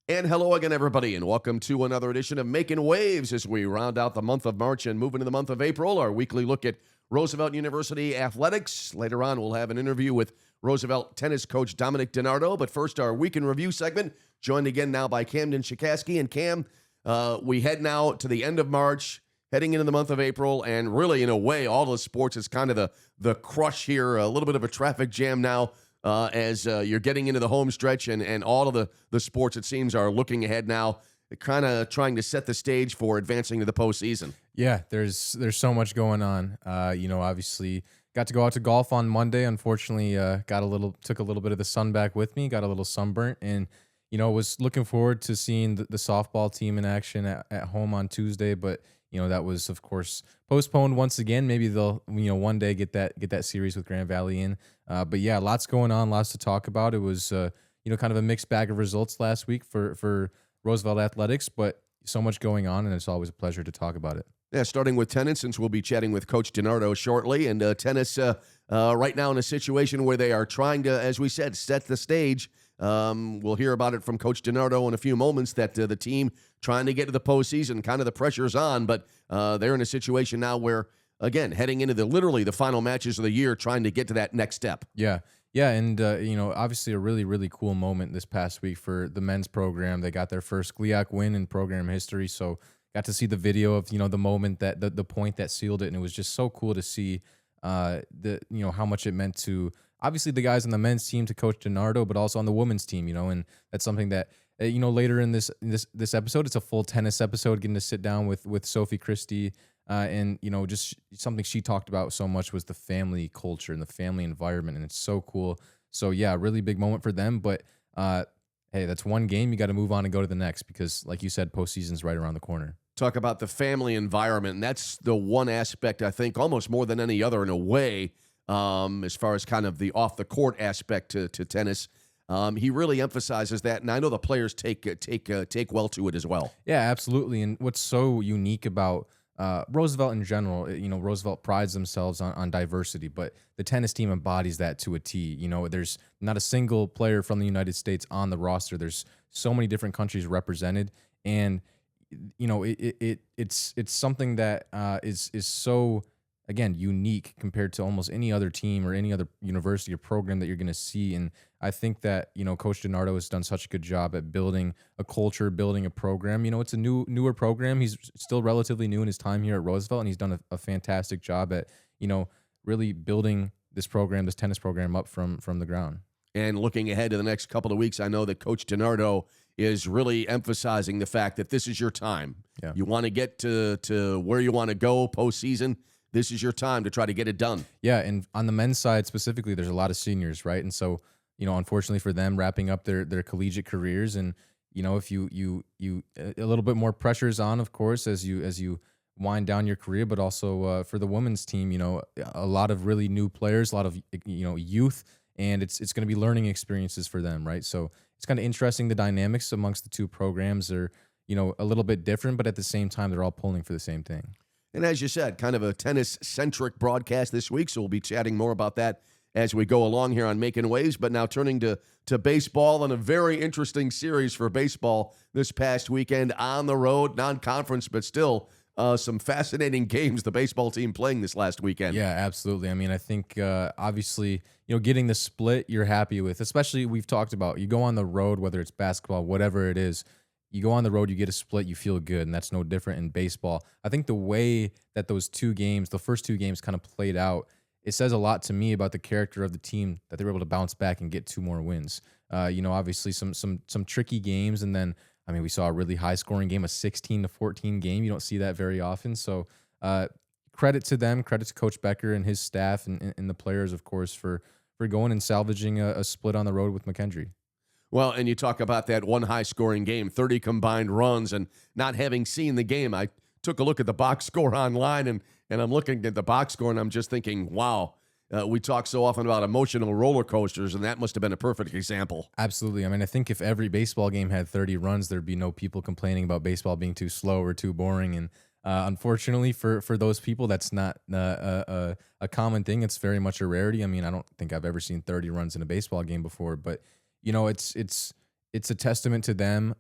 And hello again, everybody, and welcome to another edition of Making Waves as we round out the month of March and move into the month of April. Our weekly look at Roosevelt University athletics. Later on, we'll have an interview with Roosevelt tennis coach Dominic DeNardo. But first, our week in review segment, joined again now by Camden Schuchaskie. And Cam, we head now to the end of March, heading into the month of April, and really, in a way, all the sports is kind of the crush here, a little bit of a traffic jam now. As you're getting into the home stretch and all of the sports, it seems, are looking ahead now, kind of trying to set the stage for advancing to the postseason. Yeah, there's so much going on. Obviously got to go out to golf on Monday. Unfortunately, took a little bit of the sun back with me, got a little sunburnt, and was looking forward to seeing the softball team in action at home on Tuesday, but that was, of course, postponed once again. Maybe they'll, one day get that series with Grand Valley in. But yeah, lots going on, lots to talk about. It was, kind of a mixed bag of results last week for Roosevelt athletics, but so much going on, and it's always a pleasure to talk about it. Yeah, starting with tennis, since we'll be chatting with Coach DeNardo shortly. And tennis right now in a situation where they are trying to, as we said, set the stage. We'll hear about it from Coach DeNardo in a few moments, that the team trying to get to the postseason, kind of the pressure's on, but they're in a situation now where, again, heading into literally the final matches of the year, trying to get to that next step. Yeah, and obviously a really, really cool moment this past week for the men's program. They got their first GLIAC win in program history, so got to see the video of the moment that the point that sealed it, and it was just so cool to see how much it meant to obviously the guys on the men's team, to Coach DeNardo, but also on the women's team, and that's something that later in this episode, it's a full tennis episode, getting to sit down with Sophie Christie, and just something she talked about so much was the family culture and the family environment, and it's so cool. So yeah, really big moment for them, but hey, that's one game. You got to move on and go to the next because, like you said, postseason's right around the corner. Talk about the family environment, and that's the one aspect, I think, almost more than any other in a way, as far as kind of the off-the-court aspect to tennis. He really emphasizes that, and I know the players take well to it as well. Yeah, absolutely. And what's so unique about Roosevelt in general, Roosevelt prides themselves on diversity, but the tennis team embodies that to a T. There's not a single player from the United States on the roster. There's so many different countries represented, and it's something that is so, again, unique compared to almost any other team or any other university or program that you're going to see. And I think that, Coach DeNardo has done such a good job at building a culture, building a program. It's a newer program. He's still relatively new in his time here at Roosevelt, and he's done a fantastic job at, really building this program, this tennis program up from the ground. And looking ahead to the next couple of weeks, I know that Coach DeNardo is really emphasizing the fact that this is your time. Yeah. You want to get to where you want to go postseason. This is your time to try to get it done. Yeah, and on the men's side specifically, there's a lot of seniors, right? And so, unfortunately for them, wrapping up their collegiate careers, and if you a little bit more pressure is on, of course, as you wind down your career, but also for the women's team, a lot of really new players, a lot of youth, and it's going to be learning experiences for them, right? So it's kind of interesting. The dynamics amongst the two programs are a little bit different, but at the same time, they're all pulling for the same thing. And as you said, kind of a tennis-centric broadcast this week, so we'll be chatting more about that as we go along here on Making Waves. But now turning to baseball, and a very interesting series for baseball this past weekend on the road, non-conference, but still some fascinating games the baseball team playing this last weekend. Yeah, absolutely. I mean, I think obviously, getting the split you're happy with, especially we've talked about, you go on the road, whether it's basketball, whatever it is, you go on the road, you get a split, you feel good, and that's no different in baseball. I think the way that the first two games kind of played out, it says a lot to me about the character of the team, that they were able to bounce back and get two more wins. Obviously some tricky games, and then, I mean, we saw a really high-scoring game, a 16-14 game. You don't see that very often. So credit to them, credit to Coach Becker and his staff and the players, of course, for going and salvaging a split on the road with McKendree. Well, and you talk about that one high-scoring game, 30 combined runs, and not having seen the game, I took a look at the box score online, and I'm looking at the box score, and I'm just thinking, wow, we talk so often about emotional roller coasters, and that must have been a perfect example. Absolutely. I mean, I think if every baseball game had 30 runs, there'd be no people complaining about baseball being too slow or too boring. And unfortunately for those people, that's not a common thing. It's very much a rarity. I mean, I don't think I've ever seen 30 runs in a baseball game before, but it's it's a testament to them.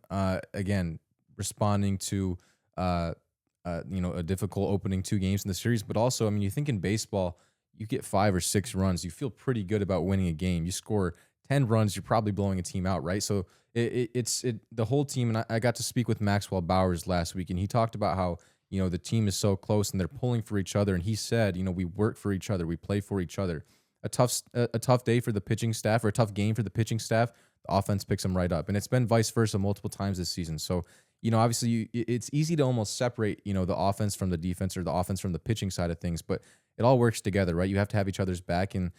Again, responding to a difficult opening 2 games in the series, but also, I mean, you think in baseball, you get 5 or 6 runs, you feel pretty good about winning a game. You score 10 runs, you're probably blowing a team out, right? So it's the whole team. And I got to speak with Maxwell Bowers last week, and he talked about how the team is so close and they're pulling for each other. And he said, we work for each other, we play for each other. A tough day for the pitching staff, or a tough game for the pitching staff, the offense picks them right up. And it's been vice versa multiple times this season. So, obviously it's easy to almost separate, the offense from the defense, or the offense from the pitching side of things, but it all works together, right? You have to have each other's back. And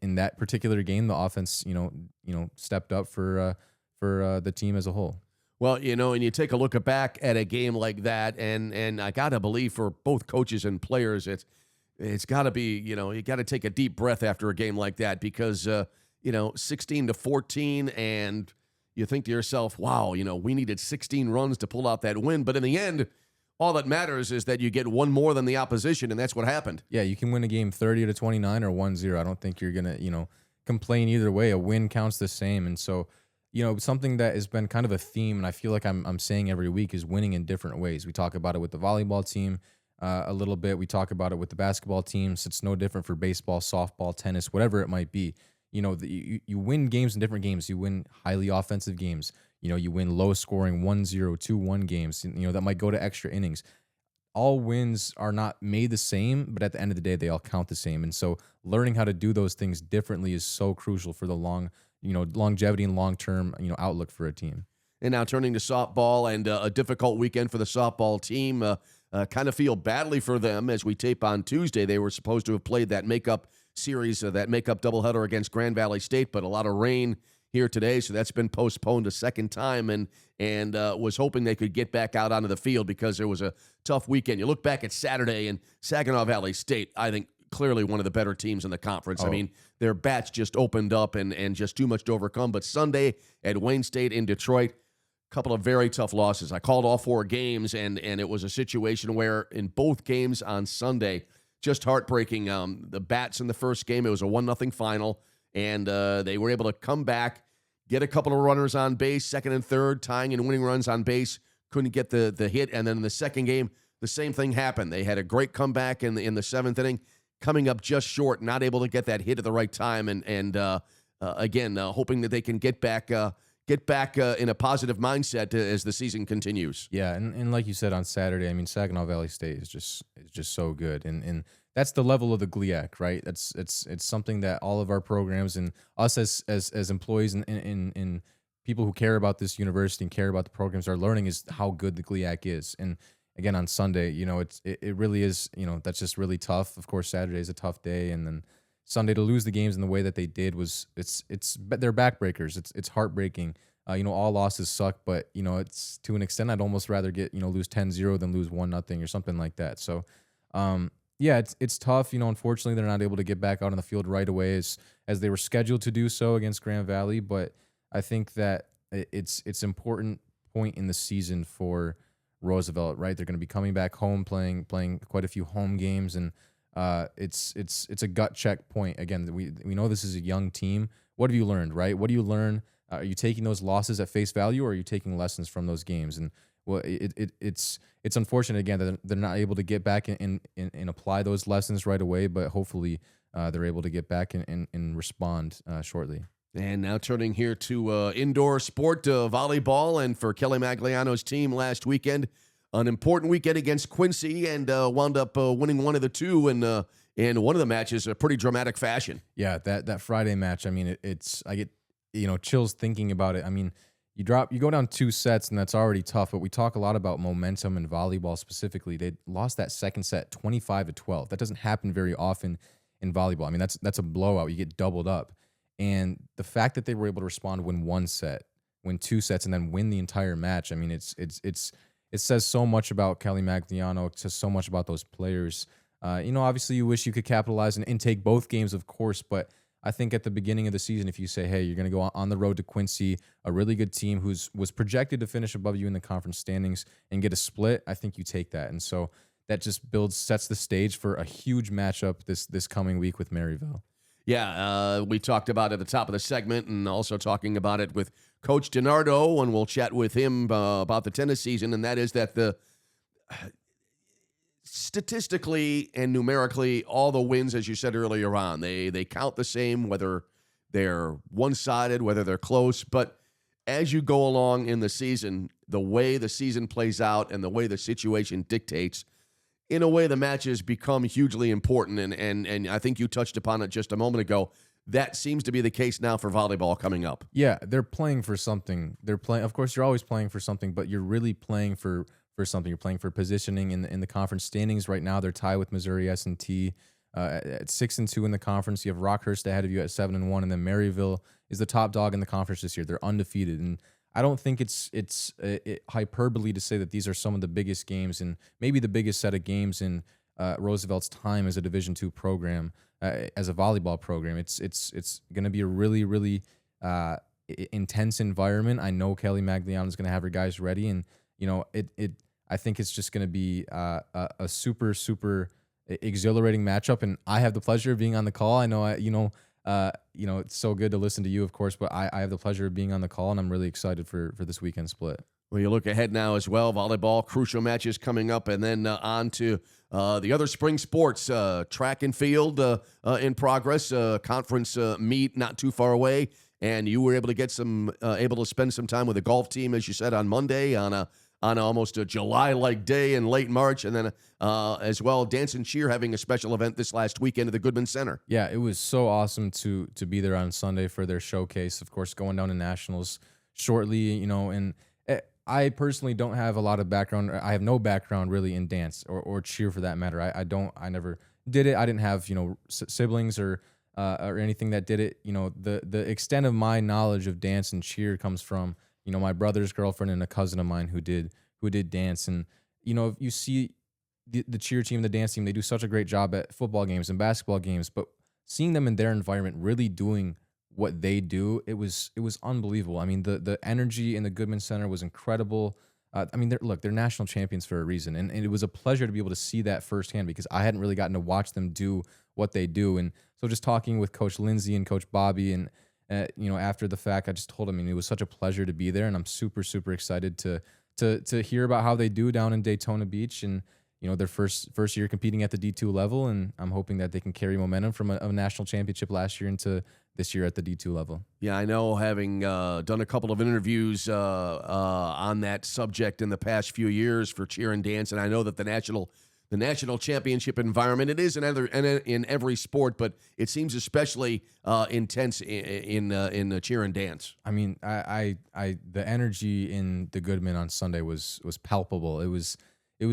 in that particular game, the offense, stepped up for the team as a whole. Well, and you take a look back at a game like that, and I got to believe for both coaches and players, it's got to be, you got to take a deep breath after a game like that, because 16-14, and you think to yourself, wow, we needed 16 runs to pull out that win. But in the end, all that matters is that you get one more than the opposition, and that's what happened. Yeah, you can win a game 30-29 or 1-0. I don't think you're going to, complain either way. A win counts the same. And so, something that has been kind of a theme, and I feel like I'm saying every week, is winning in different ways. We talk about it with the volleyball team a little bit. We talk about it with the basketball teams. It's no different for baseball, softball, tennis, whatever it might be. You win games in different games. You win highly offensive games. You win low scoring 1-0, 2-1 games, that might go to extra innings. All wins are not made the same, but at the end of the day, they all count the same. And so learning how to do those things differently is so crucial for the longevity and long-term, outlook for a team. And now turning to softball, and a difficult weekend for the softball team. Kind of feel badly for them as we tape on Tuesday. They were supposed to have played that makeup series, that makeup doubleheader against Grand Valley State, but a lot of rain here today, so that's been postponed a second time, and was hoping they could get back out onto the field because it was a tough weekend. You look back at Saturday, and Saginaw Valley State, I think, clearly one of the better teams in the conference. I mean, their bats just opened up and just too much to overcome. But Sunday at Wayne State in Detroit, couple of very tough losses. I called all 4 games, and it was a situation where in both games on Sunday, just heartbreaking. The bats in the first game, it was a 1-0 final, and they were able to come back, get a couple of runners on base, second and third, tying and winning runs on base, couldn't get the hit. And then in the second game, the same thing happened. They had a great comeback in the 7th inning, coming up just short, not able to get that hit at the right time, and again, hoping that they can get back in a positive mindset as the season continues. Yeah, and like you said on Saturday, I mean, Saginaw Valley State is just so good, and that's the level of the GLIAC, right? It's something that all of our programs and us as employees and people who care about this university and care about the programs are learning, is how good the GLIAC is. And again, on Sunday, it really is, that's just really tough. Of course, Saturday is a tough day, and then Sunday to lose the games in the way that they did they're backbreakers. It's heartbreaking. All losses suck, but it's to an extent I'd almost rather get lose 10-0 than lose 1-0 or something like that. So yeah, it's tough. Unfortunately they're not able to get back out on the field right away as they were scheduled to do so against Grand Valley. But I think that it's important point in the season for Roosevelt, right? They're going to be coming back home, playing quite a few home games, and it's a gut check point. Again, we know this is a young team. What have you learned, right? What do you learn? Are you taking those losses at face value, or are you taking lessons from those games? And well, it's unfortunate again that they're not able to get back and apply those lessons right away. But hopefully they're able to get back and respond shortly. And now turning here to indoor sport, volleyball, and for Kelly Magliano's team last weekend, an important weekend against Quincy, and wound up winning one of the two in one of the matches, a pretty dramatic fashion. Yeah, that Friday match. I mean, I get chills thinking about it. I mean, you go down 2 sets, and that's already tough. But we talk a lot about momentum in volleyball specifically. They lost that second set 25-12. That doesn't happen very often in volleyball. I mean, that's a blowout. You get doubled up. And the fact that they were able to respond, win 1 set, win 2 sets, and then win the entire match. I mean, it says so much about Kelly Magliano. It says so much about those players. Obviously you wish you could capitalize and take both games, of course, but I think at the beginning of the season, if you say, hey, you're going to go on the road to Quincy, a really good team was projected to finish above you in the conference standings and get a split, I think you take that. And so that just sets the stage for a huge matchup this coming week with Maryville. Yeah, we talked about it at the top of the segment and also talking about it with Coach DeNardo, and we'll chat with him about the tennis season, and that is that the statistically and numerically, all the wins, as you said earlier on, they count the same, whether they're one-sided, whether they're close, but as you go along in the season, the way the season plays out and the way the situation dictates, in a way, the matches become hugely important, and I think you touched upon it just a moment ago. That seems to be the case now for volleyball coming up. Yeah, they're playing for something. They're playing. Of course, you're always playing for something, but you're really playing for something. You're playing for positioning in the conference standings right now. They're tied with Missouri S&T at 6-2 in the conference. You have Rockhurst ahead of you at 7-1, and then Maryville is the top dog in the conference this year. They're undefeated, and I don't think it's hyperbole to say that these are some of the biggest games and maybe the biggest set of games in Roosevelt's time as a Division II program, as a volleyball program. It's going to be a really, really intense environment. I know Kelly Magliano is going to have her guys ready, and I think it's just going to be a super, super exhilarating matchup. And I have the pleasure of being on the call. I know it's so good to listen to you, of course, but I have the pleasure of being on the call, and I'm really excited for this weekend split. Well, you look ahead now as well, volleyball, crucial matches coming up, and then on to the other spring sports, track and field in progress, conference meet not too far away, and you were able to get able to spend some time with the golf team, as you said, on Monday on almost a July-like day in late March, and then as well, Dance and Cheer having a special event this last weekend at the Goodman Center. Yeah, it was so awesome to be there on Sunday for their showcase. Of course, going down to nationals shortly, and I personally don't have a lot of background. I have no background really in dance or cheer for that matter. I never did it. I didn't have siblings or anything that did it. The extent of my knowledge of dance and cheer comes from my brother's girlfriend and a cousin of mine who did dance. And if you see the cheer team, the dance team, they do such a great job at football games and basketball games, but seeing them in their environment really doing what they do, it was unbelievable. I mean, the energy in the Goodman Center was incredible. They're national champions for a reason, and it was a pleasure to be able to see that firsthand because I hadn't really gotten to watch them do what they do. And so just talking with Coach Lindsay and Coach Bobby, and after the fact, I just told him, it was such a pleasure to be there, and I'm super, super excited to hear about how they do down in Daytona Beach, and their first year competing at the D2 level, and I'm hoping that they can carry momentum from a national championship last year into this year at the D2 level. Yeah, I know, having done a couple of interviews on that subject in the past few years for cheer and dance, and I know that the national championship environment, it is in every sport, but it seems especially intense in cheer and dance. I mean, I the energy in the Goodman on Sunday was palpable. It was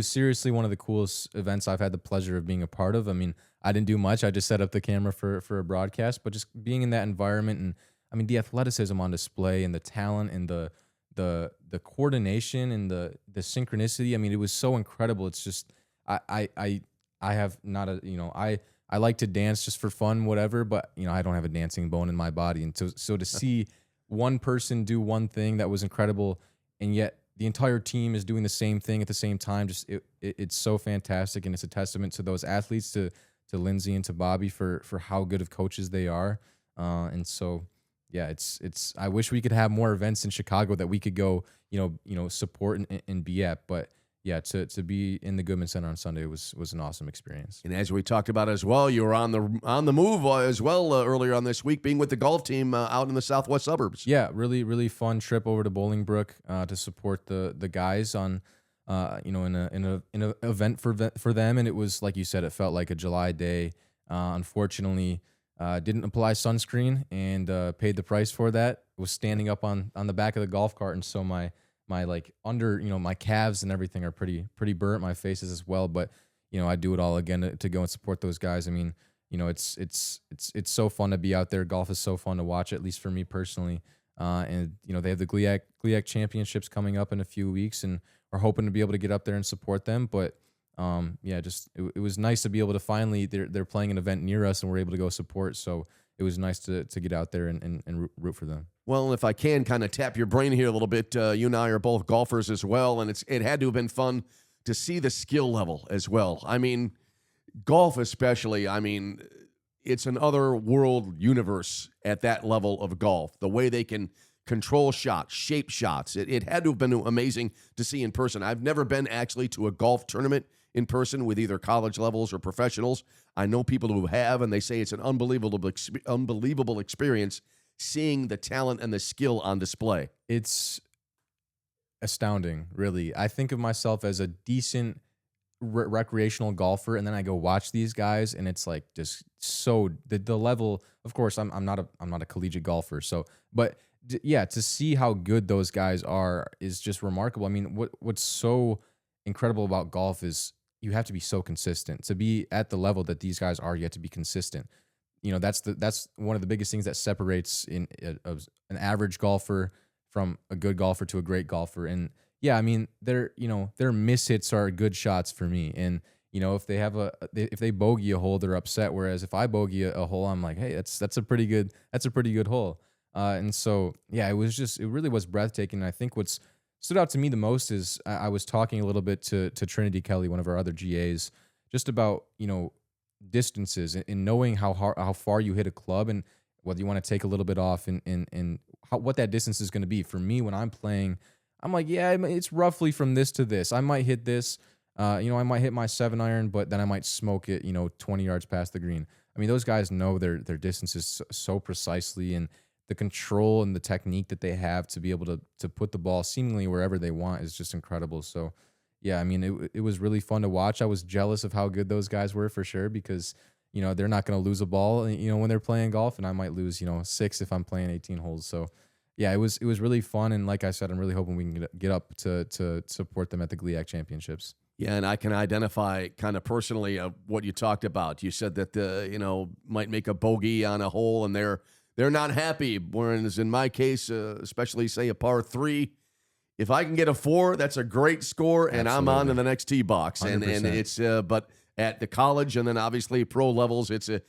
seriously one of the coolest events I've had the pleasure of being a part of. I mean, I didn't do much. I just set up the camera for a broadcast, but just being in that environment, and the athleticism on display and the talent and the coordination and the synchronicity. It was so incredible. It's just I have not I like to dance just for fun, whatever, but I don't have a dancing bone in my body, and so to see one person do one thing that was incredible, and yet the entire team is doing the same thing at the same time. It's so fantastic, and it's a testament to those athletes, to Lindsay and to Bobby for how good of coaches they are. And so, yeah, it's. I wish we could have more events in Chicago that we could go, support and be at. But yeah, to be in the Goodman Center on Sunday was an awesome experience. And as we talked about as well, you were on the move as well earlier on this week, being with the golf team out in the southwest suburbs. Yeah, really, really fun trip over to Bolingbrook to support the guys on, in an event for them. And it was, like you said, it felt like a July day. Unfortunately, didn't apply sunscreen and paid the price for that. Was standing up on the back of the golf cart, and so my my calves and everything are pretty burnt. My face is as well, but I do it all again to go and support those guys. It's so fun to be out there. Golf is so fun to watch, at least for me personally. And they have the GLIAC championships coming up in a few weeks, and are hoping to be able to get up there and support them. But it was nice to be able to finally, they're playing an event near us, and we're able to go support. So it was nice to get out there and root for them. Well, if I can kind of tap your brain here a little bit, you and I are both golfers as well, and it had to have been fun to see the skill level as well. Golf especially, it's an other world universe at that level of golf. The way they can control shots, shape shots. It had to have been amazing to see in person. I've never been actually to a golf tournament in person with either college levels or professionals. I know people who have, and they say it's an unbelievable experience seeing the talent and the skill on display. It's astounding, really. I think of myself as a decent recreational golfer, and then I go watch these guys, and it's like just so the level. Of course, I'm not a collegiate golfer, so yeah, to see how good those guys are is just remarkable. I mean, what's so incredible about golf is you have to be so consistent to be at the level that these guys are. You have to be consistent. You know, that's one of the biggest things that separates an average golfer from a good golfer to a great golfer. And yeah, I mean, their mishits are good shots for me. And you know, if they bogey a hole, they're upset. Whereas if I bogey a hole, I'm like, hey, that's a pretty good hole. And so yeah, it really was breathtaking. And I think what's stood out to me the most is I was talking a little bit to Trinity Kelly, one of our other GAs, just about, you know, distances and knowing how far you hit a club and whether you want to take a little bit off and what that distance is going to be. For me, when I'm playing, I'm like, yeah, it's roughly from this to this. I might hit this, I might hit my 7-iron, but then I might smoke it, 20 yards past the green. I mean, those guys know their distances so precisely, and the control and the technique that they have to be able to put the ball seemingly wherever they want is just incredible. So yeah, I mean, it was really fun to watch. I was jealous of how good those guys were for sure, because, they're not going to lose a ball, when they're playing golf, and I might lose, 6 if I'm playing 18 holes. So yeah, it was really fun. And like I said, I'm really hoping we can get up to support them at the GLIAC championships. Yeah, and I can identify kind of personally what you talked about. You said that, might make a bogey on a hole and they're not happy. Whereas in my case, especially say a par 3, if I can get a 4, that's a great score, and Absolutely. I'm on to the next tee box. And 100%. it's but at the college and then obviously pro levels, it's a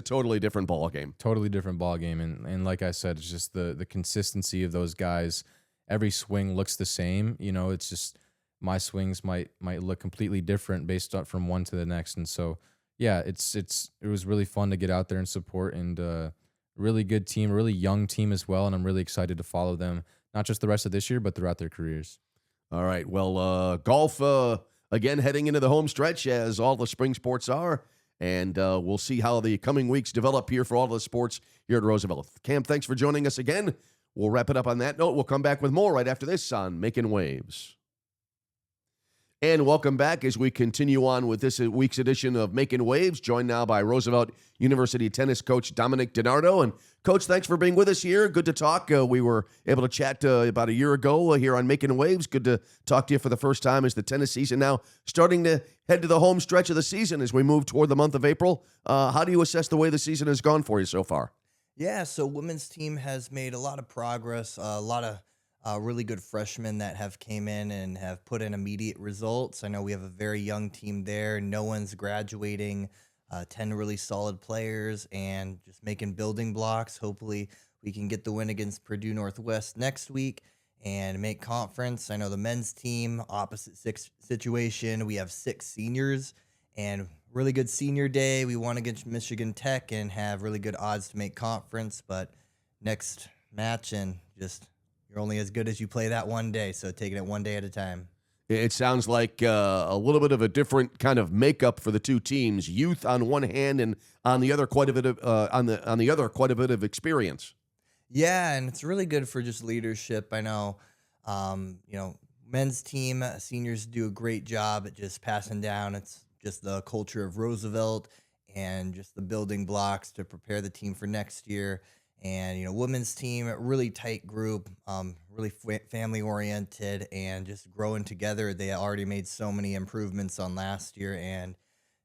totally different ball game. Totally different ball game. And like I said, it's just the consistency of those guys. Every swing looks the same. It's just my swings might look completely different based on from one to the next. And so yeah, it was really fun to get out there and support, and really good team, a really young team as well, and I'm really excited to follow them, not just the rest of this year, but throughout their careers. All right. Well, golf, again, heading into the home stretch, as all the spring sports are, and we'll see how the coming weeks develop here for all the sports here at Roosevelt. Cam, thanks for joining us again. We'll wrap it up on that note. We'll come back with more right after this on Making Waves. And welcome back as we continue on with this week's edition of Making Waves, joined now by Roosevelt University tennis coach Dominic DeNardo. And Coach, thanks for being with us here. Good to talk. We were able to chat about a year ago here on Making Waves. Good to talk to you for the first time as the tennis season now starting to head to the home stretch of the season as we move toward the month of April. How do you assess the way the season has gone for you so far? Yeah, so women's team has made a lot of progress, a lot of really good freshmen that have came in and have put in immediate results. I know we have a very young team there. No one's graduating, 10 really solid players, and just making building blocks. Hopefully we can get the win against Purdue Northwest next week and make conference. I know the men's team, opposite situation. We have 6 seniors and really good senior day. We won against Michigan Tech and have really good odds to make conference, but next match and just you're only as good as you play that one day, so taking it one day at a time. It sounds like a little bit of a different kind of makeup for the two teams. Youth on one hand, and on the other quite a bit of quite a bit of experience. Yeah, and it's really good for just leadership. I know, men's team seniors do a great job at just passing down. It's just the culture of Roosevelt and just the building blocks to prepare the team for next year. And, women's team, really tight group, really family-oriented and just growing together. They already made so many improvements on last year and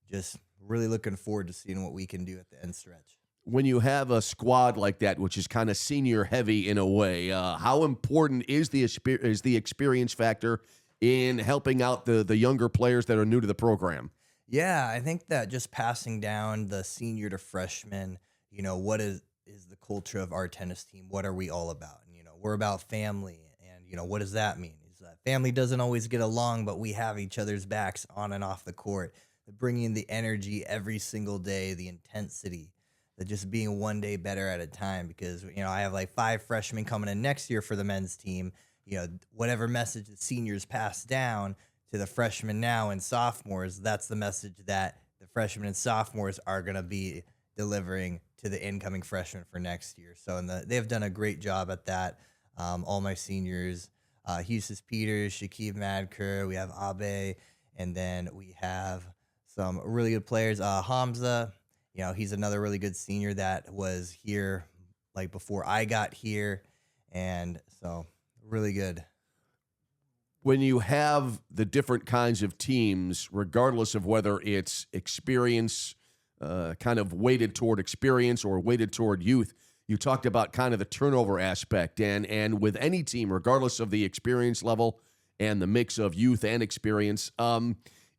just really looking forward to seeing what we can do at the end stretch. When you have a squad like that, which is kind of senior-heavy in a way, how important is the experience factor in helping out the younger players that are new to the program? Yeah, I think that just passing down the senior to freshman, what is the culture of our tennis team? What are we all about? And, we're about family. And, what does that mean? Is that family doesn't always get along, but we have each other's backs on and off the court. Bringing the energy every single day, the intensity. just being one day better at a time, because, I have like 5 freshmen coming in next year for the men's team. Whatever message the seniors pass down to the freshmen now and sophomores, that's the message that the freshmen and sophomores are going to be delivering to the incoming freshmen for next year. So they've done a great job at that. All my seniors, Hughes Peters, Shakib Madker, we have Abe, and then we have some really good players. Hamza, he's another really good senior that was here like before I got here. And so really good. When you have the different kinds of teams, regardless of whether it's experience, kind of weighted toward experience or weighted toward youth, you talked about kind of the turnover aspect. And with any team, regardless of the experience level and the mix of youth and experience,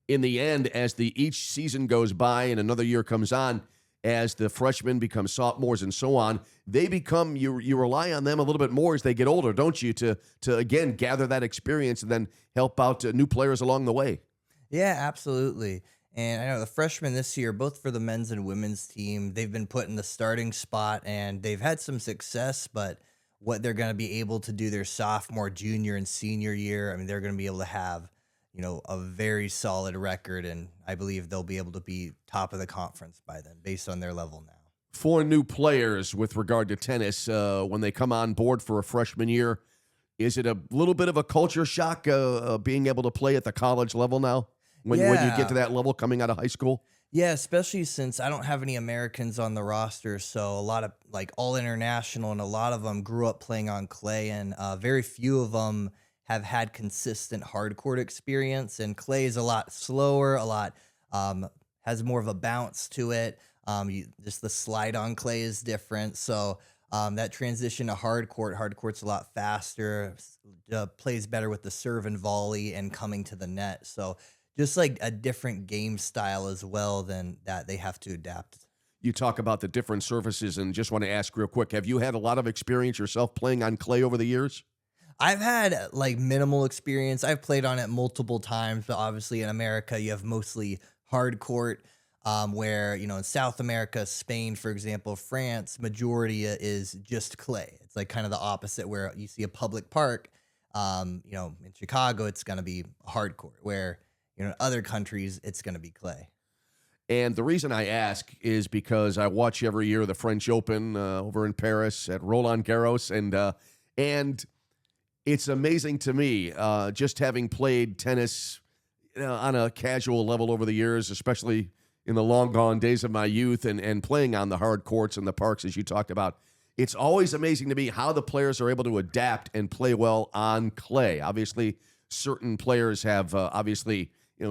in the end, as each season goes by and another year comes on, as the freshmen become sophomores and so on, they become, you rely on them a little bit more as they get older, don't you, to again, gather that experience and then help out new players along the way. Yeah, absolutely. And I know the freshmen this year, both for the men's and women's team, they've been put in the starting spot and they've had some success, but what they're going to be able to do their sophomore, junior, and senior year, I mean, they're going to be able to have, a very solid record, and I believe they'll be able to be top of the conference by then, based on their level now. For new players with regard to tennis, when they come on board for a freshman year, is it a little bit of a culture shock being able to play at the college level now? When you get to that level coming out of high school? Yeah, especially since I don't have any Americans on the roster, so a lot of like all international, and a lot of them grew up playing on clay, and very few of them have had consistent hard court experience. And clay is a lot slower, a lot has more of a bounce to it. Just the slide on clay is different, so that transition to hard court's a lot faster, plays better with the serve and volley and coming to the net. So just like a different game style as well than that they have to adapt. You talk about the different surfaces, and just want to ask real quick, have you had a lot of experience yourself playing on clay over the years? I've had like minimal experience. I've played on it multiple times, but obviously in America, you have mostly hard court, where, in South America, Spain, for example, France, majority is just clay. It's like kind of the opposite, where you see a public park, in Chicago, it's going to be hard court, where, in other countries, it's going to be clay. And the reason I ask is because I watch every year the French Open over in Paris at Roland Garros, and it's amazing to me, just having played tennis on a casual level over the years, especially in the long gone days of my youth, and playing on the hard courts and the parks, as you talked about. It's always amazing to me how the players are able to adapt and play well on clay. Obviously, certain players have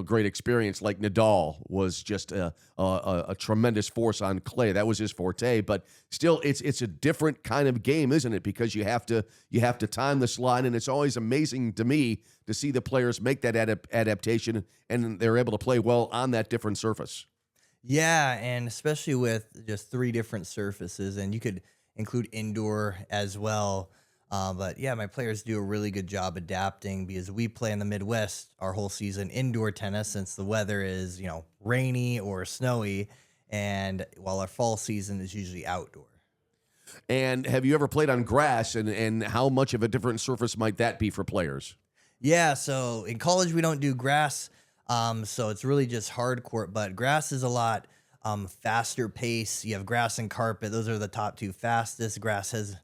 great experience, like Nadal was just a tremendous force on clay. That was his forte, but still it's a different kind of game, isn't it? Because you have to time the slide, and it's always amazing to me to see the players make that adaptation, and they're able to play well on that different surface. Yeah, and especially with just 3 different surfaces, and you could include indoor as well. But yeah, my players do a really good job adapting, because we play in the Midwest our whole season indoor tennis, since the weather is, rainy or snowy, and while our fall season is usually outdoor. And have you ever played on grass, and how much of a different surface might that be for players? Yeah, so in college we don't do grass, so it's really just hard court, but grass is a lot faster pace. You have grass and carpet. Those are the top 2 fastest. Grass has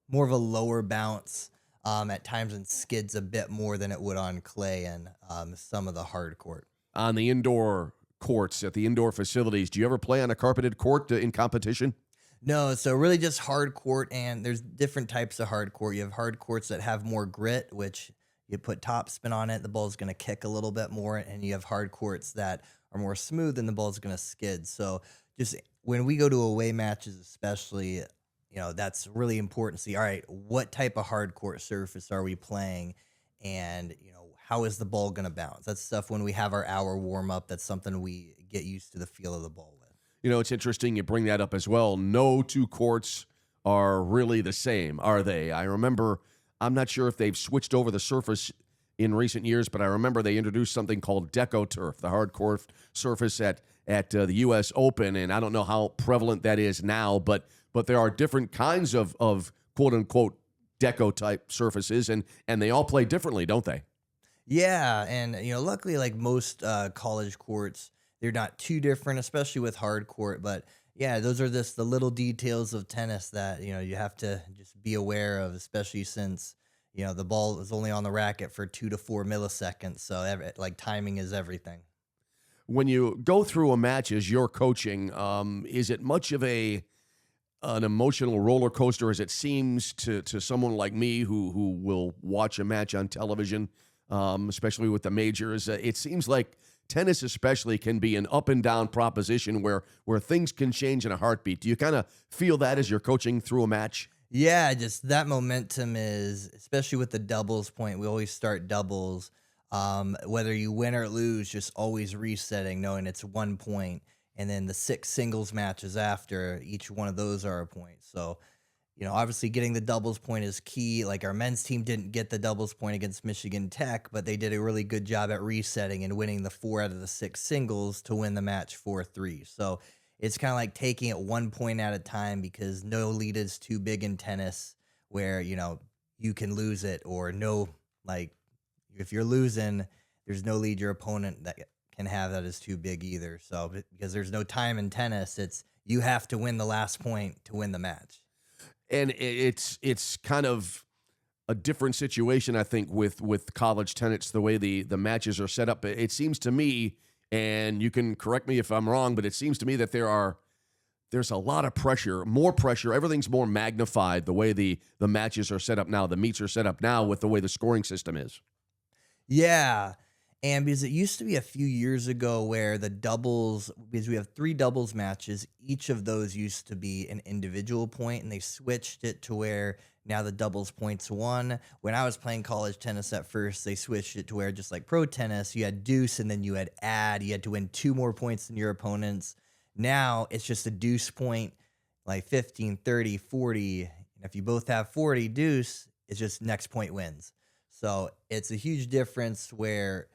more of a lower bounce at times, and skids a bit more than it would on clay and some of the hard court. On the indoor courts, at the indoor facilities, do you ever play on a carpeted court in competition? No, so really just hard court, and there's different types of hard court. You have hard courts that have more grit, which you put topspin on it, the ball's going to kick a little bit more, and you have hard courts that are more smooth and the ball's going to skid. So just when we go to away matches especially, that's really important to see, all right, what type of hard court surface are we playing, and, how is the ball going to bounce? That's stuff when we have our hour warm up. That's something we get used to the feel of the ball with. It's interesting you bring that up as well. No 2 courts are really the same, are they? I remember, I'm not sure if they've switched over the surface in recent years, but I remember they introduced something called Deco Turf, the hard court surface at the U.S. Open, and I don't know how prevalent that is now, but there are different kinds of quote unquote Deco type surfaces, and they all play differently, don't they? Yeah, and luckily, like most college courts, they're not too different, especially with hard court. But yeah, those are just the little details of tennis that you have to just be aware of, especially since the ball is only on the racket for 2 to 4 milliseconds. So like timing is everything. When you go through a match as you're coaching, is it much of an emotional roller coaster as it seems to someone like me who will watch a match on television, especially with the majors? It seems like tennis especially can be an up and down proposition where things can change in a heartbeat. Do you kind of feel that as you're coaching through a match? Yeah, just that momentum is, especially with the doubles point. We always start doubles. Whether you win or lose, just always resetting, knowing it's 1 point. And then the 6 singles matches after, each one of those are a point. So, obviously getting the doubles point is key. Like our men's team didn't get the doubles point against Michigan Tech, but they did a really good job at resetting and winning the 4 out of the 6 singles to win the match 4-3. So it's kind of like taking it 1 point at a time, because no lead is too big in tennis where, you can lose it, or if you're losing, there's no lead your opponent that can have that is too big either. So because there's no time in tennis, it's you have to win the last point to win the match. And it's kind of a different situation, I think, with college tennis, the way the matches are set up. It seems to me, and you can correct me if I'm wrong, but it seems to me that there's a lot of pressure, more pressure. Everything's more magnified the way the matches are set up now, the meets are set up now with the way the scoring system is. Yeah. And because it used to be a few years ago where the doubles, because we have 3 doubles matches, each of those used to be an individual point, and they switched it to where now the doubles point's 1. When I was playing college tennis at first, they switched it to where, just like pro tennis, you had deuce and then you had add. You had to win 2 more points than your opponents. Now it's just a deuce point, like 15, 30, 40. And if you both have 40 deuce, it's just next point wins. So it's a huge difference where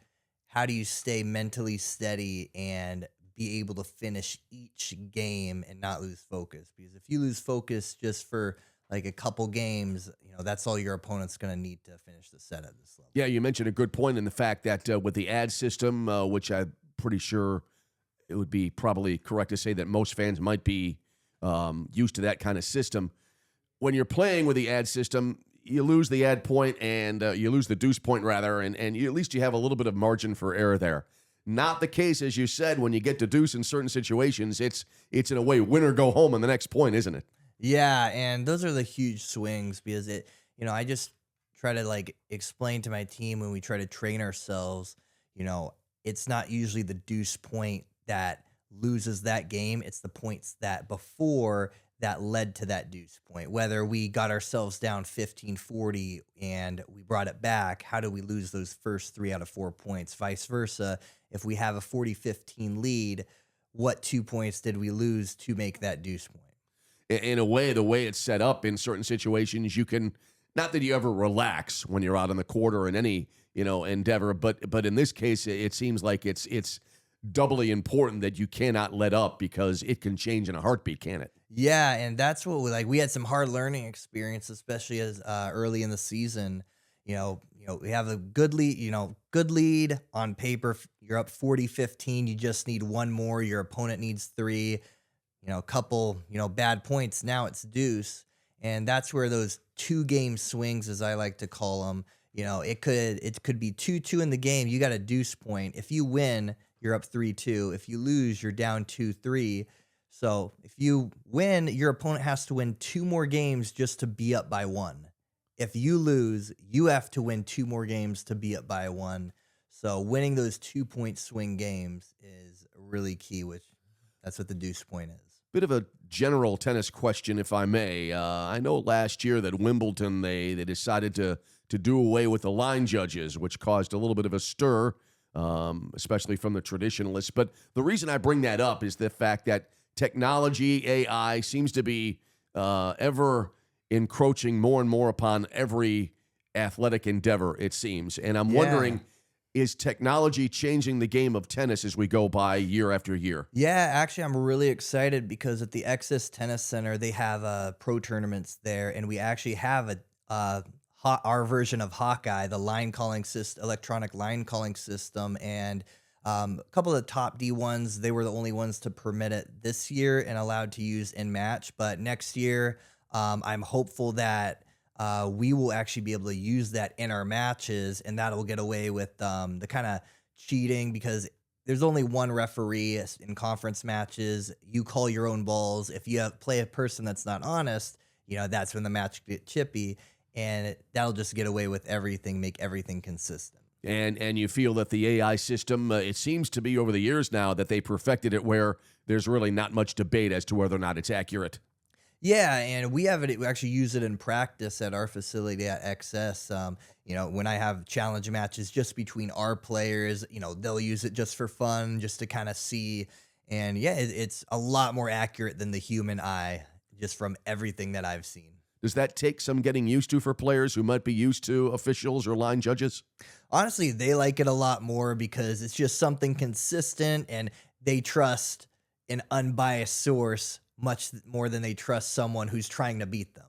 how do you stay mentally steady and be able to finish each game and not lose focus? Because if you lose focus just for like a couple games, that's all your opponent's going to need to finish the set at this level. Yeah, you mentioned a good point in the fact that with the ad system, which I'm pretty sure it would be probably correct to say that most fans might be used to that kind of system. When you're playing with the ad system, you lose the ad point and you lose the deuce point rather, and at least you have a little bit of margin for error there. Not the case, as you said, when you get to deuce in certain situations. It's in a way win or go home on the next point, isn't it? Yeah, and those are the huge swings, because I just try to explain to my team when we try to train ourselves, it's not usually the deuce point that loses that game. It's the points that before that led to that deuce point. Whether we got ourselves down 15-40 and we brought it back, how do we lose those first 3 out of 4 points? Vice versa, if we have a 40-15 lead, what 2 points did we lose to make that deuce point? In a way, the way it's set up in certain situations, you can, not that you ever relax when you're out on the court or in any endeavor, but in this case, it seems like it's doubly important that you cannot let up, because it can change in a heartbeat, can't it? Yeah, and that's what we had some hard learning experience, especially as early in the season. We have a good lead on paper. You're up 40-15. You just need 1 more. Your opponent needs 3. A couple bad points. Now it's deuce, and that's where those 2-game swings, as I like to call them. It could be 2-2 in the game. You got a deuce point. If you win, you're up 3-2. If you lose, you're down 2-3. So if you win, your opponent has to win 2 more games just to be up by 1. If you lose, you have to win 2 more games to be up by 1. So winning those 2-point swing games is really key, which that's what the deuce point is. Bit of a general tennis question, if I may. I know last year that Wimbledon, they decided to do away with the line judges, which caused a little bit of a stir, especially from the traditionalists. But the reason I bring that up is the fact that technology, AI, seems to be ever encroaching more and more upon every athletic endeavor, it seems. And I'm wondering, is technology changing the game of tennis as we go by year after year? Yeah, actually, I'm really excited because at the Access Tennis Center, they have pro tournaments there, and we actually have our version of Hawkeye, the line calling system, electronic line calling system, and a couple of the top D1s. They were the only ones to permit it this year and allowed to use in match. But next year, I'm hopeful that we will actually be able to use that in our matches, and that'll get away with the kind of cheating, because there's only one referee in conference matches. You call your own balls. If you play a person that's not honest, that's when the match get chippy, and that'll just get away with everything, make everything consistent. And you feel that the AI system, it seems to be over the years now that they perfected it where there's really not much debate as to whether or not it's accurate. Yeah, and we actually use it in practice at our facility at XS. When I have challenge matches just between our players, they'll use it just for fun, just to kind of see. And yeah, it's a lot more accurate than the human eye, just from everything that I've seen. Does that take some getting used to for players who might be used to officials or line judges? Honestly, they like it a lot more because it's just something consistent, and they trust an unbiased source much more than they trust someone who's trying to beat them.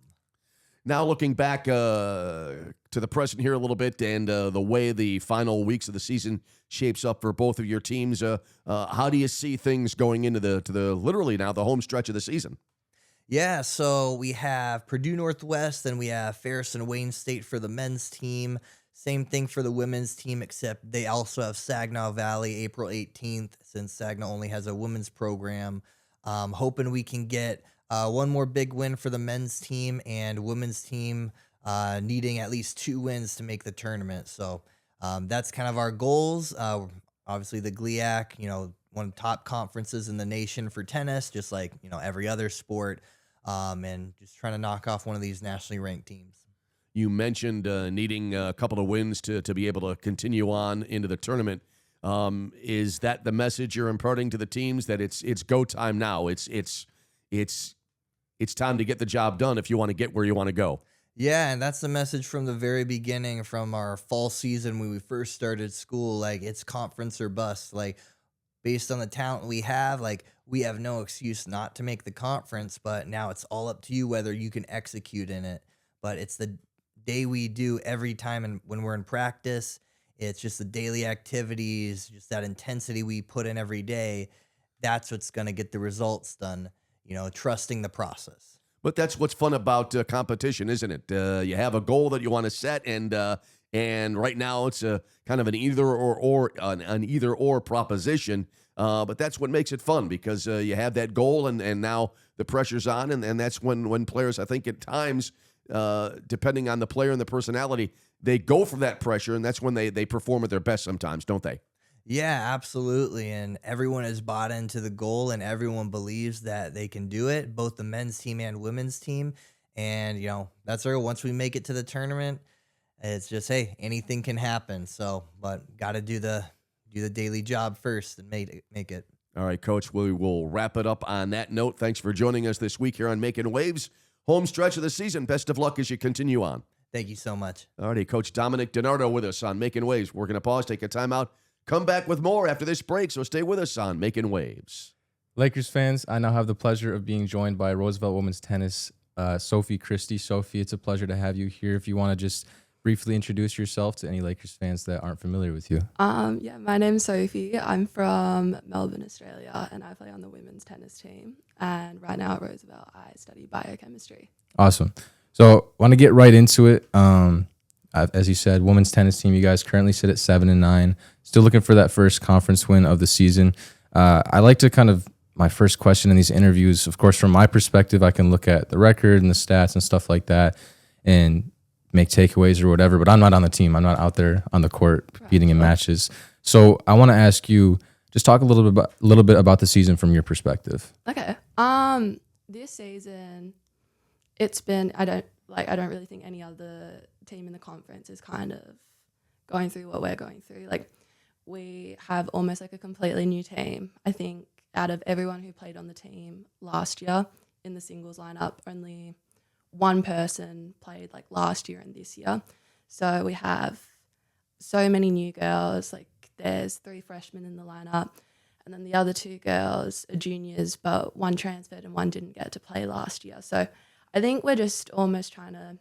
Now looking back to the present here a little bit, and the way the final weeks of the season shapes up for both of your teams, how do you see things going into the literally now the home stretch of the season? Yeah, so we have Purdue Northwest, and we have Ferris and Wayne State for the men's team. Same thing for the women's team, except they also have Saginaw Valley April 18th, since Saginaw only has a women's program. Hoping we can get one more big win for the men's team, and women's team needing at least 2 wins to make the tournament. So that's kind of our goals. Obviously, the GLIAC, one of the top conferences in the nation for tennis, just like every other sport, and just trying to knock off one of these nationally ranked teams. You mentioned needing a couple of wins to be able to continue on into the tournament. Is that the message you're imparting to the teams, that it's go time now? It's time to get the job done if you want to get where you want to go. Yeah, and that's the message from the very beginning, from our fall season when we first started school. Like, it's conference or bust. Like, based on the talent we have no excuse not to make the conference, but now it's all up to you whether you can execute in it. But it's the day we do every time, and when we're in practice, it's just the daily activities, just that intensity we put in every day. That's what's going to get the results done, trusting the process. But that's what's fun about competition, isn't it? You have a goal that you want to set, and right now it's a kind of an either or proposition. But that's what makes it fun, because you have that goal, and now the pressure's on, and that's when players, I think at times, depending on the player and the personality, they go for that pressure, and that's when they perform at their best sometimes, don't they? Yeah, absolutely. And everyone has bought into the goal, and everyone believes that they can do it, both the men's team and women's team. And, that's our goal. Once we make it to the tournament, it's just, hey, anything can happen. So, but got to do the daily job first and make it. All right, Coach, we will wrap it up on that note. Thanks for joining us this week here on Making Waves. Home stretch of the season. Best of luck as you continue on. Thank you so much. All righty, Coach Dominic DeNardo with us on Making Waves. We're going to pause, take a timeout, come back with more after this break, so stay with us on Making Waves. Lakers fans, I now have the pleasure of being joined by Roosevelt women's tennis, Sophie Christie. Sophie, it's a pleasure to have you here. If you want to just briefly introduce yourself to any Lakers fans that aren't familiar with you. Yeah, my name's Sophie. I'm from Melbourne, Australia, and I play on the women's tennis team. And right now at Roosevelt, I study biochemistry. Awesome. So want to get right into it. As you said, women's tennis team, you guys currently sit at 7-9. Still looking for that first conference win of the season. I like to my first question in these interviews, of course, from my perspective, I can look at the record and the stats and stuff like that and make takeaways or whatever, but I'm not on the team. I'm not out there on the court competing in matches. So I want to ask you, just talk a little bit about the season from your perspective. Okay. This season, it's been, I don't really think any other team in the conference is kind of going through what we're going through. Like, we have almost like a completely new team. I think out of everyone who played on the team last year in the singles lineup, only one person played like last year and this year. So we have so many new girls. Like there's 3 freshmen in the lineup, and then the other 2 girls are juniors, but one transferred and one didn't get to play last year. So I think we're just almost trying to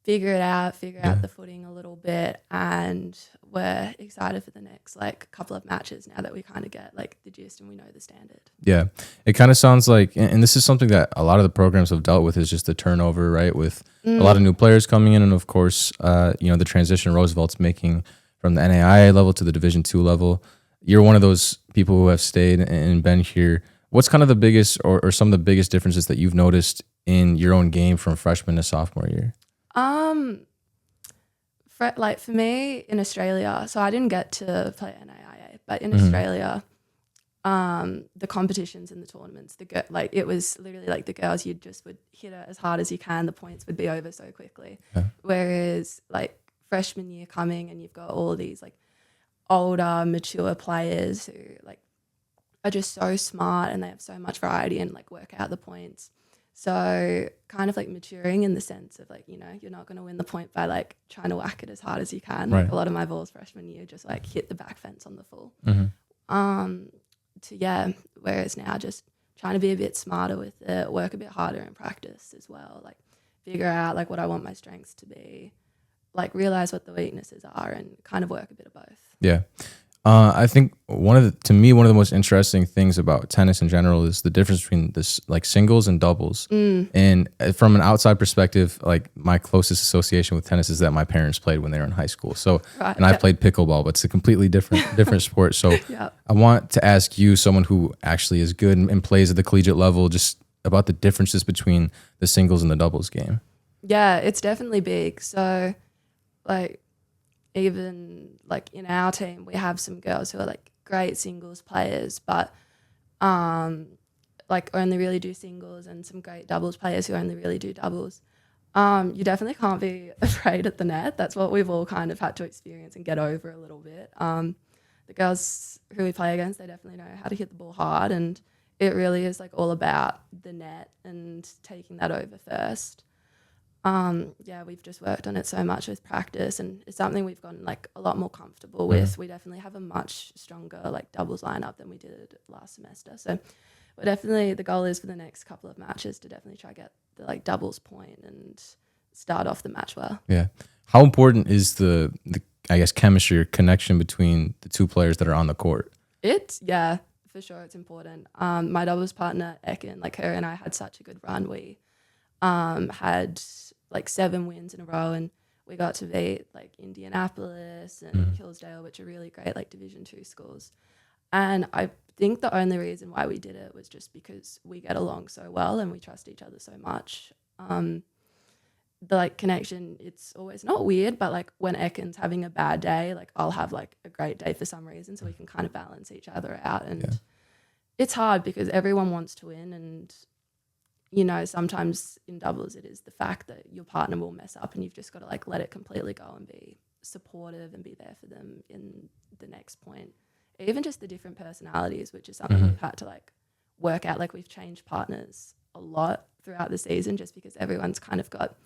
figure out the footing a little bit, and we're excited for the next like couple of matches now that we kind of get like the gist and we know the standard. Yeah, it kind of sounds like, and this is something that a lot of the programs have dealt with, is just the turnover, right? With a lot of new players coming in, and of course, the transition Roosevelt's making from the NAIA level to the Division II level. You're one of those people who have stayed and been here. What's kind of the biggest or some of the biggest differences that you've noticed in your own game from freshman to sophomore year? For me in Australia, so I didn't get to play NAIA, but in Australia, the competitions and the tournaments, it was literally like the girls, you just would hit it as hard as you can. The points would be over so quickly. Yeah. Whereas like freshman year coming and you've got all these like older, mature players who like are just so smart and they have so much variety and like work out the points. So kind of like maturing in the sense of like, you're not going to win the point by like trying to whack it as hard as you can. Right. Like a lot of my balls freshman year just like hit the back fence on the full. Whereas now just trying to be a bit smarter with it, work a bit harder in practice as well, like figure out like what I want my strengths to be, like realize what the weaknesses are and kind of work a bit of both. Yeah. I think one of the most interesting things about tennis in general is the difference between this like singles and doubles. And from an outside perspective, like my closest association with tennis is that my parents played when they were in high school. So, and I played pickleball, but it's a completely different sport. So I want to ask you, someone who actually is good and plays at the collegiate level, just about the differences between the singles and the doubles game. Yeah, it's definitely big. So like, even like in our team, we have some girls who are like great singles players, but like only really do singles, and some great doubles players who only really do doubles. You definitely can't be afraid at the net. That's what we've all kind of had to experience and get over a little bit. The girls who we play against, they definitely know how to hit the ball hard, and it really is like all about the net and taking that over first. We've just worked on it so much with practice, and it's something we've gotten like a lot more comfortable with. We definitely have a much stronger like doubles lineup than we did last semester. So we're definitely, the goal is for the next couple of matches to definitely try to get the like doubles point and start off the match well. Yeah. How important is the I guess chemistry or connection between the two players that are on the court? For sure it's important. My doubles partner Ekin, like her and I had such a good run. We had like 7 wins in a row, and we got to beat like Indianapolis and Hillsdale, which are really great like Division II schools. And I think the only reason why we did it was just because we get along so well and we trust each other so much. The like connection, it's always not weird, but like when Ekin's having a bad day, like I'll have like a great day for some reason, so we can kind of balance each other out. And it's hard because everyone wants to win, and sometimes in doubles it is the fact that your partner will mess up and you've just got to like let it completely go and be supportive and be there for them in the next point. Even just the different personalities, which is something we've had to like work out. Like we've changed partners a lot throughout the season just because everyone's kind of got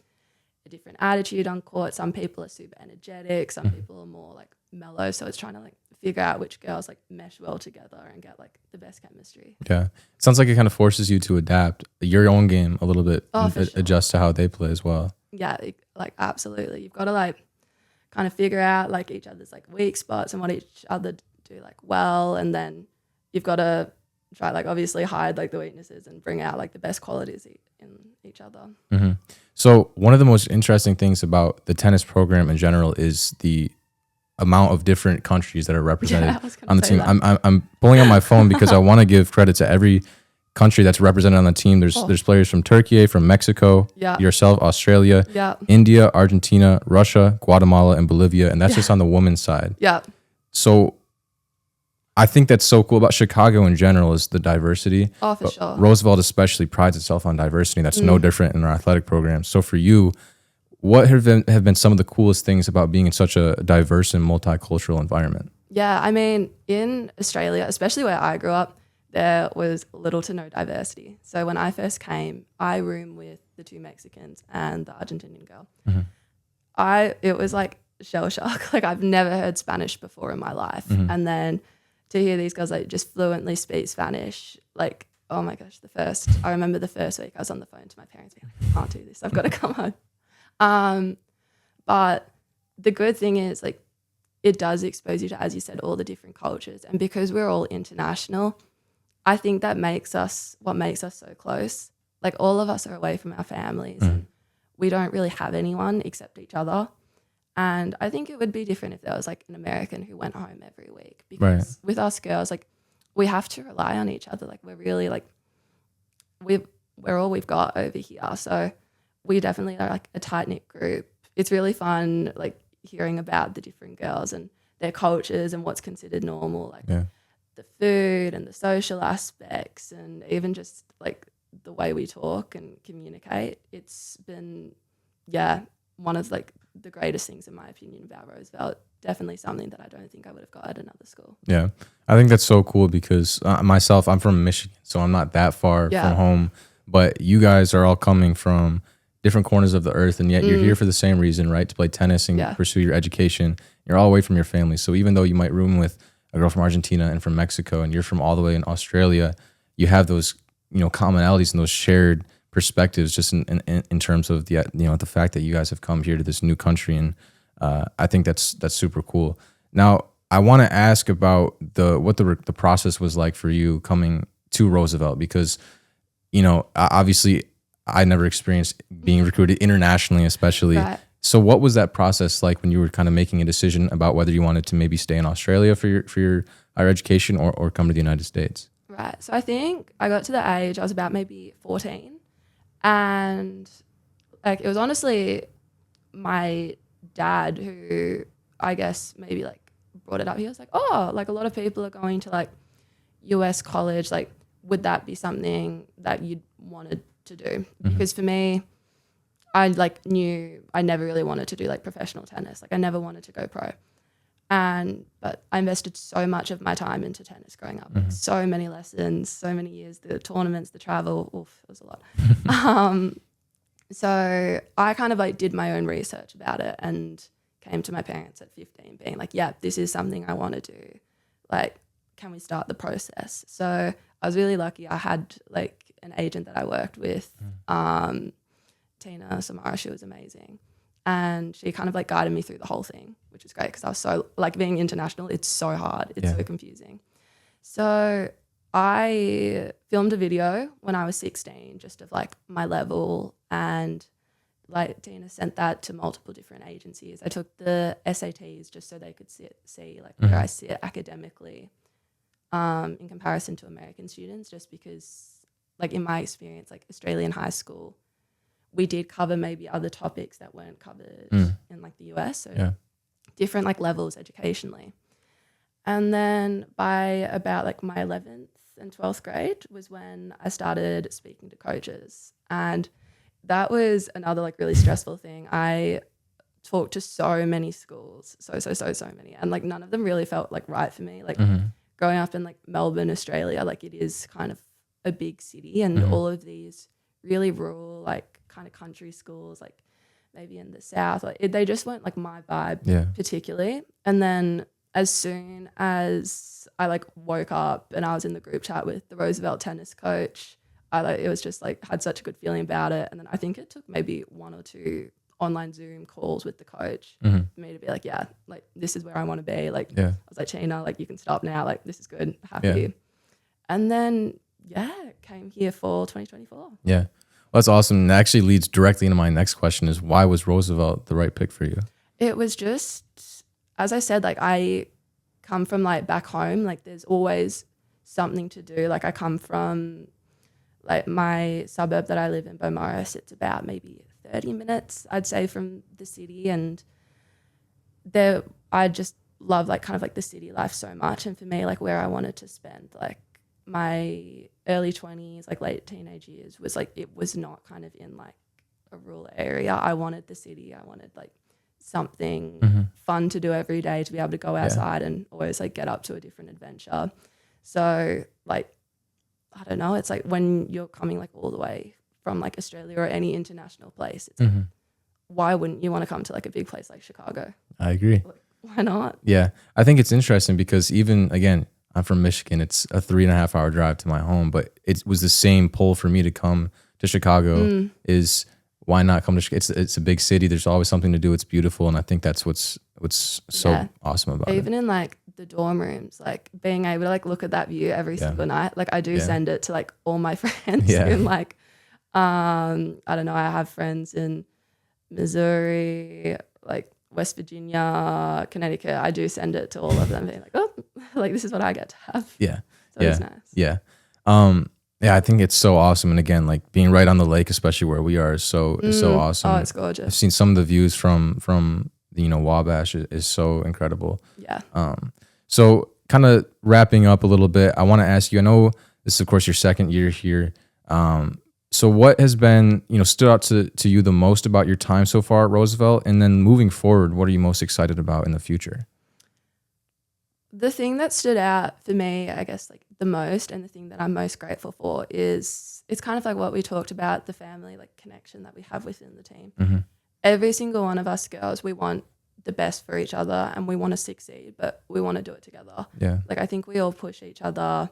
a different attitude on court. Some people are super energetic, some people are more like mellow. So it's trying to like figure out which girls like mesh well together and get like the best chemistry. Yeah. It sounds like it kind of forces you to adapt your own game a little bit and adjust to how they play as well. Yeah, like absolutely. You've got to like kind of figure out like each other's like weak spots and what each other do like well, and then you've got to try like obviously hide like the weaknesses and bring out like the best qualities in each other. So one of the most interesting things about the tennis program in general is the amount of different countries that are represented on the team. I'm pulling out my phone because I want to give credit to every country that's represented on the team. There's players from Turkey, from Mexico, yourself, Australia, India, Argentina, Russia, Guatemala, and Bolivia, and that's just on the women's side. So I think that's so cool about Chicago in general is the diversity. Oh, for sure. Roosevelt especially prides itself on diversity. That's no different in our athletic program. So for you, what have been some of the coolest things about being in such a diverse and multicultural environment? Yeah, I mean, in Australia, especially where I grew up, there was little to no diversity. So when I first came, I roomed with the 2 Mexicans and the Argentinian girl. it was like shell shock. Like I've never heard Spanish before in my life. And then to hear these girls like just fluently speak Spanish, like, oh my gosh, I remember the first week I was on the phone to my parents being like, I can't do this. I've got to come home. But the good thing is like, it does expose you to, as you said, all the different cultures. And because we're all international, I think that makes us so close. Like all of us are away from our families and we don't really have anyone except each other. And I think it would be different if there was like an American who went home every week, because with us girls, like we have to rely on each other. Like we're really like, we're all we've got over here. So we definitely are like a tight knit group. It's really fun, like hearing about the different girls and their cultures and what's considered normal, like the food and the social aspects and even just like the way we talk and communicate. It's been, one of like the greatest things in my opinion about Roosevelt. Definitely something that I don't think I would have got at another school. Yeah, I think that's so cool because myself, I'm from Michigan, so I'm not that far from home. But you guys are all coming from different corners of the earth, and yet you're here for the same reason, right? To play tennis and pursue your education. You're all away from your family. So even though you might room with a girl from Argentina and from Mexico, and you're from all the way in Australia, you have those, commonalities and those shared perspectives just in terms of the fact that you guys have come here to this new country. And I think that's super cool. Now, I want to ask about what the process was like for you coming to Roosevelt, because, obviously I never experienced being recruited internationally, especially. Right. So what was that process like when you were kind of making a decision about whether you wanted to maybe stay in Australia for your higher education or come to the United States? Right. So I think I got to the age, I was about maybe 14, and like it was honestly my dad who I guess maybe like brought it up. He was like, oh, like a lot of people are going to like US college. Like, would that be something that you'd wanted to do? Because for me, I like knew I never really wanted to do like professional tennis. Like I never wanted to go pro. But I invested so much of my time into tennis growing up. Like so many lessons, so many years, the tournaments, the travel, it was a lot. So I kind of like did my own research about it and came to my parents at 15 being like, yeah, this is something I want to do. Like, can we start the process? So I was really lucky. I had like an agent that I worked with, Tina Samara. She was amazing. And she kind of like guided me through the whole thing, which is great because I was so like being international, it's so hard. It's so confusing. So I filmed a video when I was 16 just of like my level, and like Tina sent that to multiple different agencies. I took the SATs just so they could see like where I sit academically in comparison to American students, just because like in my experience, like Australian high school, we did cover maybe other topics that weren't covered in like the US. So different like levels educationally. And then by about like my 11th and 12th grade was when I started speaking to coaches. And that was another like really stressful thing. I talked to so many schools, so many. And like none of them really felt like right for me. Like growing up in like Melbourne, Australia, like it is kind of a big city, and all of these really rural, like kind of country schools, like maybe in the south, like they just weren't like my vibe particularly. And then as soon as I like woke up and I was in the group chat with the Roosevelt tennis coach, it was just like had such a good feeling about it. And then I think it took maybe 1 or 2 online Zoom calls with the coach for me to be like, yeah, like this is where I want to be. Like I was like, Tina, like you can stop now. Like this is good. Happy. And then came here for 2024. Yeah. Well, that's awesome. That actually leads directly into my next question is, why was Roosevelt the right pick for you? It was just, as I said, like I come from like back home, like there's always something to do. Like I come from like my suburb that I live in, Beaumaris. It's about maybe 30 minutes, I'd say, from the city. And there, I just love like kind of like the city life so much. And for me, like where I wanted to spend like my early 20s, like late teenage years was like, it was not kind of in like a rural area. I wanted the city. I wanted like something fun to do every day, to be able to go outside and always like get up to a different adventure. So like, I don't know, it's like when you're coming like all the way from like Australia or any international place, it's like why wouldn't you want to come to like a big place like Chicago? I agree. Why not? Yeah, I think it's interesting because even again, I'm from Michigan. It's a 3.5 hour drive to my home, but it was the same pull for me to come to Chicago. Is why not come to Chicago? It's a big city. There's always something to do. It's beautiful, and I think that's what's so awesome about Even it. in like the dorm rooms, like being able to like look at that view every single night. Like I do send it to like all my friends in like I don't know, I have friends in Missouri, like West Virginia, Connecticut. I do send it to all of them being like, oh, like this is what I get to have. Yeah. So it's nice. Yeah. Yeah, I think it's so awesome. And again, like being right on the lake, especially where we are, is so awesome. Oh, it's gorgeous. I've seen some of the views from Wabash is so incredible. Yeah. So kind of wrapping up a little bit, I want to ask you, I know this is of course your second year here. So what has been, stood out to you the most about your time so far at Roosevelt? And then moving forward, what are you most excited about in the future? The thing that stood out for me, I guess, like the most, and the thing that I'm most grateful for is it's kind of like what we talked about, the family like connection that we have within the team. Mm-hmm. Every single one of us girls, we want the best for each other and we want to succeed, but we want to do it together. Yeah. Like I think we all push each other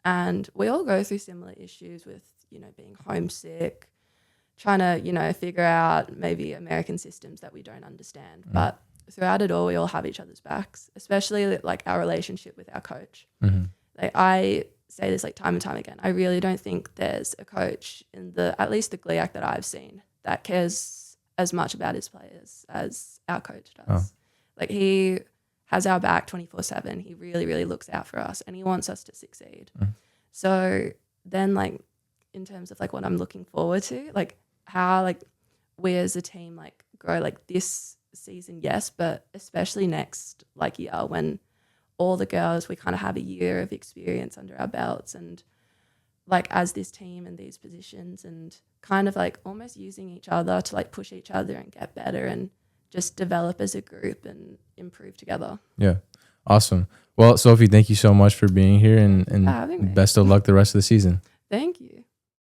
and we all go through similar issues with, being homesick, trying to, figure out maybe American systems that we don't understand. But throughout it all, we all have each other's backs, especially like our relationship with our coach. Mm-hmm. Like I say this like time and time again, I really don't think there's a coach in at least the GLIAC that I've seen that cares as much about his players as our coach does. Like he has our back 24/7. He really, really looks out for us and he wants us to succeed. So then like in terms of like what I'm looking forward to, like how like we as a team like grow like this season, yes, but especially next like year when all the girls, we kind of have a year of experience under our belts and like as this team in these positions and kind of like almost using each other to like push each other and get better and just develop as a group and improve together. Yeah. Awesome. Well, Sophie, thank you so much for being here and having me. best of luck the rest of the season.